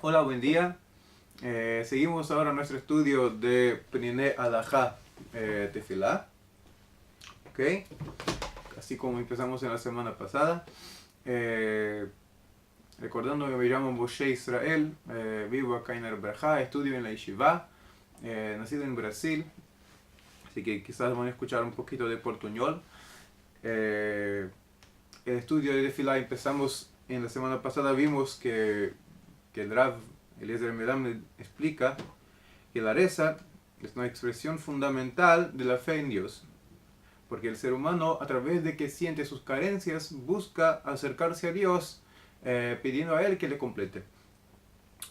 Hola, buen día. Seguimos ahora nuestro estudio de Pnine Alajá Tefilá. ¿Ok? Así como empezamos en la semana pasada. Eh, Recordando que me llamo Moshe Israel, vivo acá en Arberjá, estudio en la Yeshiva, nacido en Brasil, así que quizás van a escuchar un poquito de portuñol. El estudio de Tefilá empezamos en la semana pasada, vimos que el Rav Eliezer Medam explica que la reza es una expresión fundamental de la fe en Dios, porque el ser humano, a través de que siente sus carencias, busca acercarse a Dios pidiendo a Él que le complete.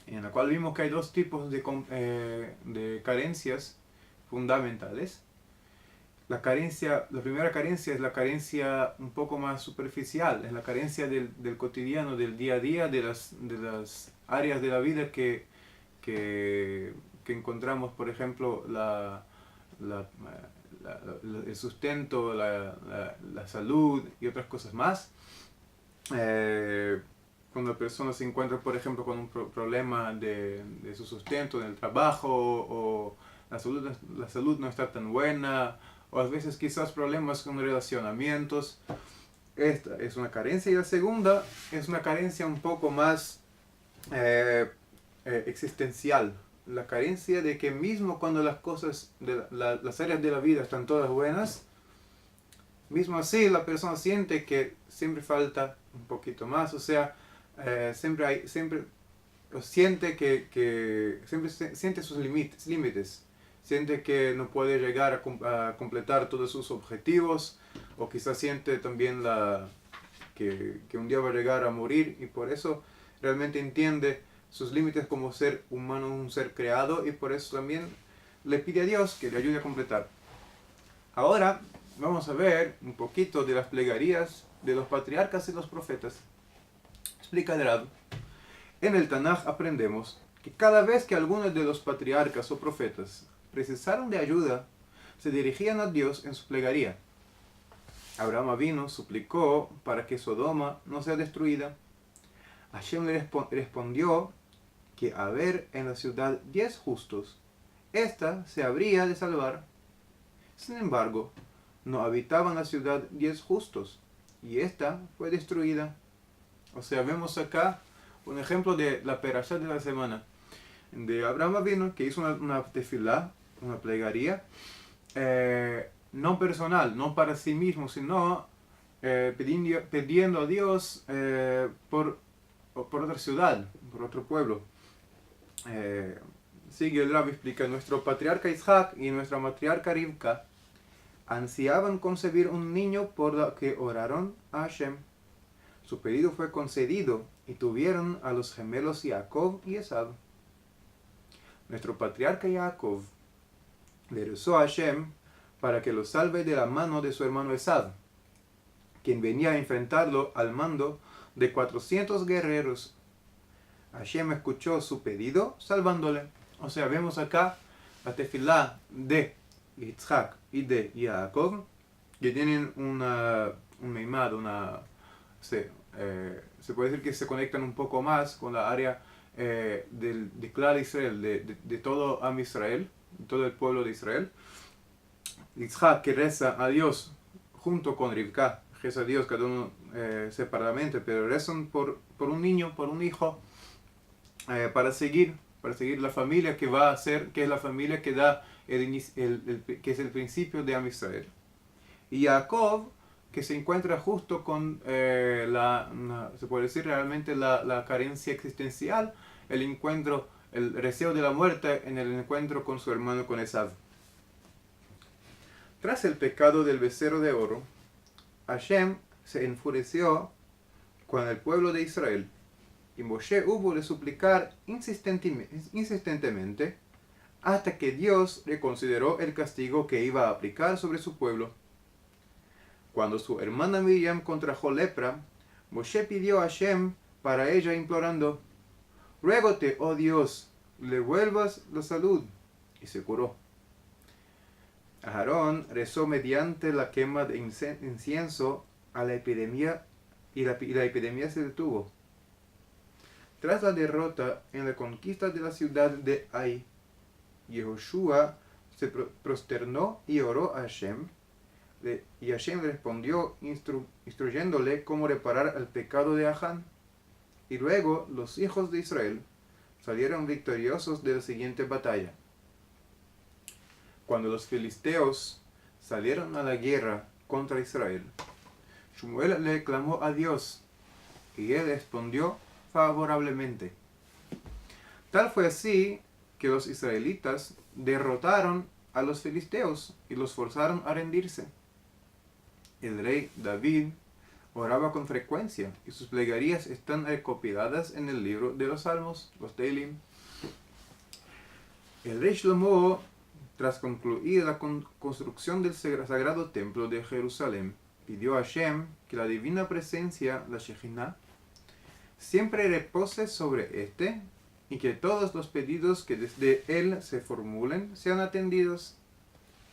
En la cual vimos que hay dos tipos de carencias fundamentales. La primera carencia es la carencia un poco más superficial, es la carencia del cotidiano, del día a día, de las áreas de la vida que encontramos, por ejemplo, la- el sustento, la salud y otras cosas más. Cuando la persona se encuentra, por ejemplo, con un problema de su sustento en el trabajo, o la salud no está tan buena, o a veces quizás problemas con relacionamientos. Esta es una carencia. Y la segunda es una carencia un poco más existencial. La carencia de que mismo cuando las cosas, las áreas de la vida están todas buenas, mismo así la persona siente que siempre falta un poquito más. O sea, siempre siente que siempre siente sus límites, siente que no puede llegar a completar todos sus objetivos, o quizás siente también que un día va a llegar a morir, y por eso realmente entiende sus límites como ser humano, un ser creado, y por eso también le pide a Dios que le ayude a completar. Ahora vamos a ver un poquito de las plegarias de los patriarcas y los profetas. Explica el Rab. En el Tanaj aprendemos que cada vez que algunos de los patriarcas o profetas precisaron de ayuda, se dirigían a Dios en su plegaria. Abraham Avinu suplicó para que Sodoma no sea destruida. Hashem le respondió que a ver en la ciudad 10 justos, ésta se habría de salvar. Sin embargo, no habitaban en la ciudad 10 justos, y ésta fue destruida. O sea, vemos acá un ejemplo de la perashá de la semana, de Abraham Avinu, que hizo una tefilá, una plegaria, no personal, no para sí mismo, sino pidiendo a Dios por otra ciudad, por otro pueblo. Sigue el Rabbi, explica: nuestro patriarca Isaac y nuestra matriarca Rivka ansiaban concebir un niño, por lo que oraron a Hashem. Su pedido fue concedido y tuvieron a los gemelos Jacob y Esab. Nuestro patriarca Jacob le rezó a Hashem para que lo salve de la mano de su hermano Esab, quien venía a enfrentarlo al mando de 400 guerreros. Hashem escuchó su pedido, salvándole. O sea, vemos acá la tefilá de Yitzhak y de Jacob, que tienen un meimad, se puede decir que se conectan un poco más con la área de Clar Israel, de todo Am Israel, todo el pueblo de Israel. Yitzhak, que reza a Dios junto con Rivka, reza a Dios cada uno separadamente, pero rezan por un niño, por un hijo, para seguir la familia que va a ser, que es la familia que da que es el principio de Am Israel. Y Jacob, que se encuentra justo con se puede decir realmente la carencia existencial, el deseo de la muerte en el encuentro con su hermano, con Esav. Tras el pecado del becerro de oro, Hashem se enfureció con el pueblo de Israel, y Moshe hubo de suplicar insistentemente hasta que Dios reconsideró el castigo que iba a aplicar sobre su pueblo. Cuando su hermana Miriam contrajo lepra, Moshe pidió a Hashem para ella, implorando: ruégote, oh Dios, le vuelvas la salud, y se curó. Aarón rezó mediante la quema de incienso a la epidemia, y la epidemia se detuvo. tras la derrota en la conquista de la ciudad de Ai, Yehoshua se prosternó y oró a Hashem, y Hashem respondió instruyéndole cómo reparar el pecado de Achan. Y luego los hijos de Israel salieron victoriosos de la siguiente batalla. Cuando los filisteos salieron a la guerra contra Israel, Shmuel le clamó a Dios, y él respondió favorablemente. Tal fue así que los israelitas derrotaron a los filisteos y los forzaron a rendirse. El rey David oraba con frecuencia y sus plegarias están recopiladas en el libro de los Salmos, los Teilim. El rey Shlomo, tras concluir la construcción del sagrado templo de Jerusalén, pidió a Hashem que la divina presencia, la Shejinah, siempre repose sobre éste y que todos los pedidos que desde él se formulen sean atendidos.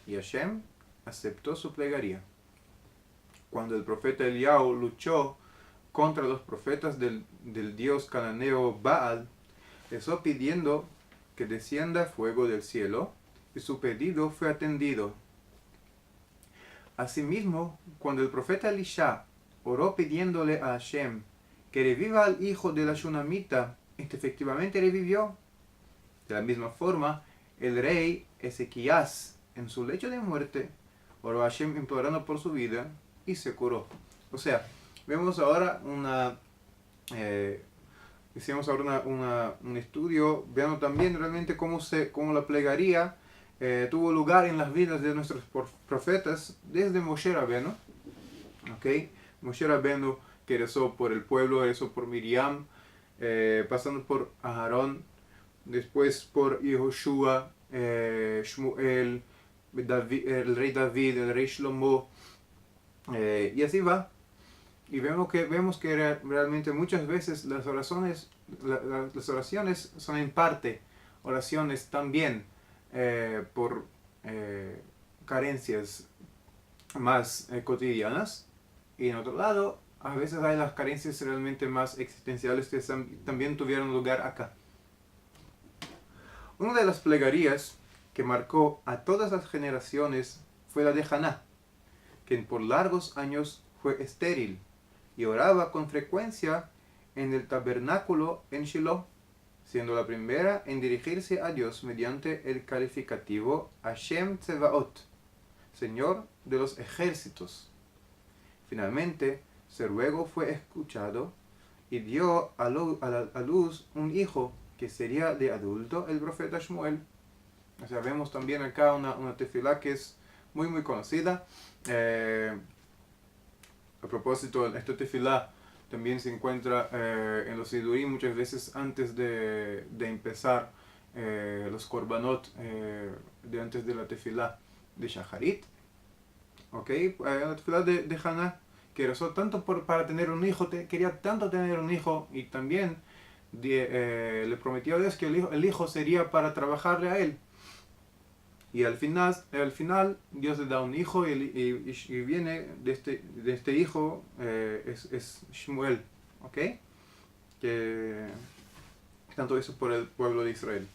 Y Hashem aceptó su plegaria. Cuando el profeta Eliyahu luchó contra los profetas del dios cananeo Baal, rezó pidiendo que descienda fuego del cielo, y su pedido fue atendido. Asimismo, cuando el profeta Elisha oró pidiéndole a Hashem que reviva al hijo de la Shunamita, este efectivamente revivió. De la misma forma, el rey Ezequías, en su lecho de muerte, oró a Hashem implorando por su vida y se curó. O sea, vemos ahora hicimos ahora un estudio, viendo también realmente cómo la plegaria tuvo lugar en las vidas de nuestros profetas desde Moshe Rabbeinu. Moshe Rabbeinu, que rezó por el pueblo, rezó por Miriam, pasando por Aarón, después por Yehoshua, Shmuel, el rey David, el rey Shlomo, y así va. Y vemos que realmente muchas veces las oraciones son en parte oraciones también por carencias más cotidianas, y en otro lado a veces hay las carencias realmente más existenciales que también tuvieron lugar acá. Una de las plegarias que marcó a todas las generaciones fue la de Haná, quien por largos años fue estéril y oraba con frecuencia en el tabernáculo en Shiloh, siendo la primera en dirigirse a Dios mediante el calificativo Hashem Tsevaot, Señor de los ejércitos. Finalmente, su ruego fue escuchado y dio a luz un hijo que sería de adulto el profeta Shmuel. O sea, vemos también acá una tefilá que es muy muy conocida. A propósito, esta tefilá también se encuentra en los Sidurim muchas veces antes de empezar los korbanot, antes de la tefilá de Shacharit. La tefilá de Haná, que rezó tanto para tener un hijo, quería tanto tener un hijo, y también le prometió a Dios que el hijo sería para trabajarle a él. Y al final Dios le da un hijo, y viene de este hijo es Shmuel, que tanto hizo por el pueblo de Israel.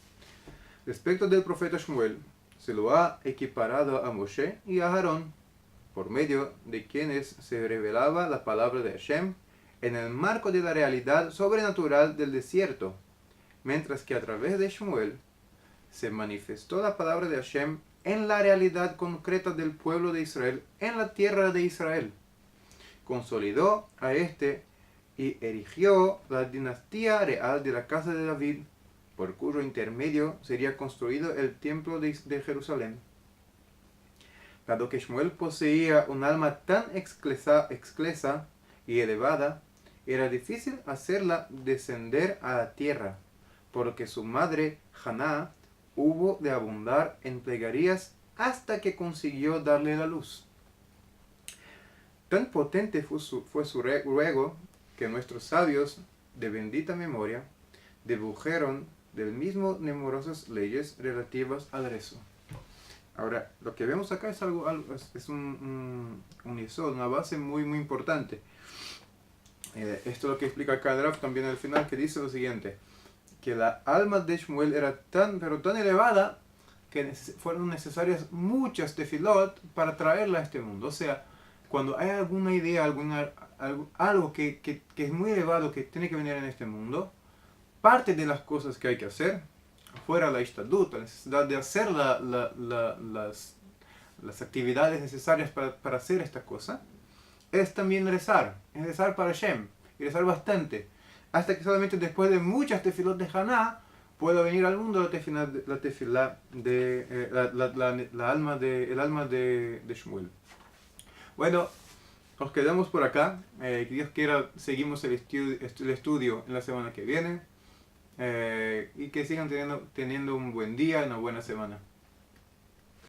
Respecto del profeta Shmuel, se lo ha equiparado a Moshe y a Aarón, por medio de quienes se revelaba la palabra de Hashem en el marco de la realidad sobrenatural del desierto, mientras que a través de Shmuel se manifestó la palabra de Hashem en la realidad concreta del pueblo de Israel, en la tierra de Israel. Consolidó a este y erigió la dinastía real de la casa de David, por cuyo intermedio sería construido el templo de Jerusalén. Dado que Shmuel poseía un alma tan exclesa y elevada, era difícil hacerla descender a la tierra, porque su madre, Haná, hubo de abundar en plegarias hasta que consiguió darle la luz. Tan potente fue su ruego que nuestros sabios de bendita memoria dedujeron del mismo numerosas leyes relativas al rezo. Ahora, lo que vemos acá es un yesod, una base muy muy importante. Esto es lo que explica acá el Rav también al final, que dice lo siguiente, que la alma de Shmuel era pero tan elevada que fueron necesarias muchas tefilot para traerla a este mundo. O sea, cuando hay alguna idea, algo que es muy elevado, que tiene que venir en este mundo, parte de las cosas que hay que hacer, fuera la ishtadut, la necesidad de hacer las actividades necesarias para hacer esta cosa, es también rezar, es rezar para Hashem, y rezar bastante, hasta que solamente después de muchas tefilot de Haná, pueda venir al mundo el alma de Shmuel. Bueno, nos quedamos por acá. Que Dios quiera, seguimos el estudio en la semana que viene. Y que sigan teniendo un buen día, una buena semana.